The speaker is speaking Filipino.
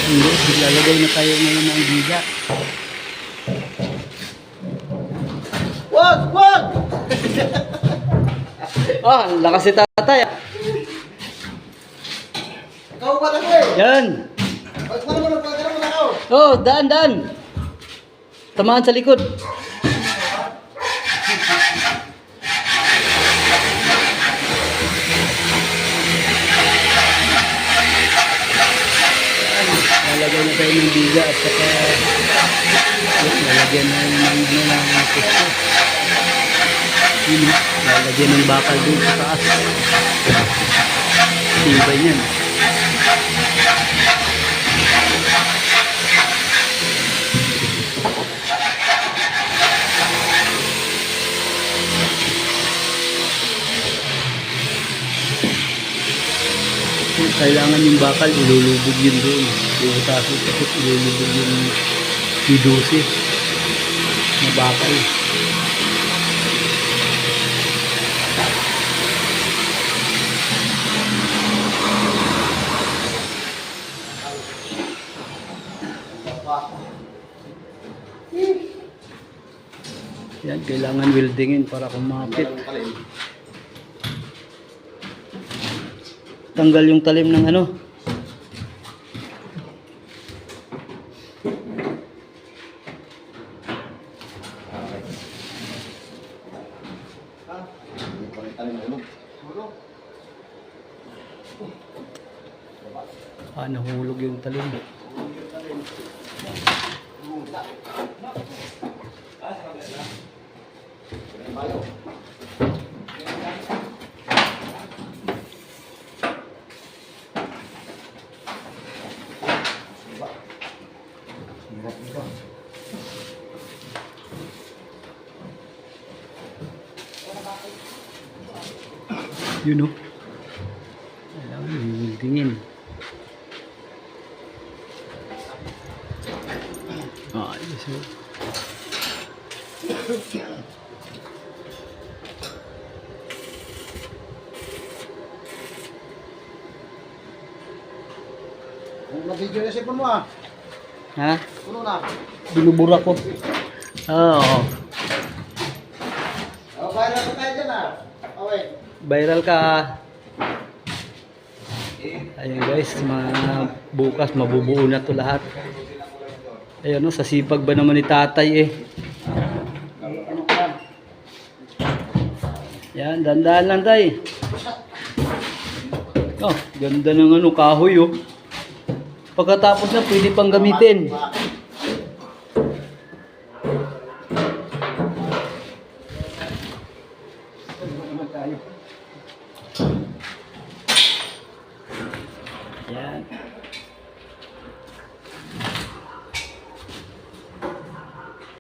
Hindi, lalagay na tayo ngayon ng biga. Wag! Wag! Ah, ang lakas si tatay. Ikaw ba lang eh? Yan. Wag mo naman nagpagkara mo na ako. Oh, daan, daan. Tamaan sa likod. Lalagay na tayo ng biga at saka lalagyan na ng pusto. Lalagyan ng bakal dun sa taas. Tibay yan. Kailangan yung bakal, ilulubog yun doon. Iutasin kasi ilulubog yung D12 na bakal. Yan, kailangan weldingin para kumapit. Tanggal yung talim ng ano. Ah, nahulog yung talim. Yun o. Kailangan hihildingin. Ah, yes o. Nag-video na sipon mo ah. Ha? Puno na. Binubura ko. Oo. Oh, viral na tayo dyan ah. Okay. Viral ka. Ayun guys, bukas mabubuo na to lahat. Ayun no, sa sipag ba naman ni tatay eh. Yan, dandahan lang tay. Oh, ganda ng ano, kahoy oh. Pagkatapos na pwede pang gamitin.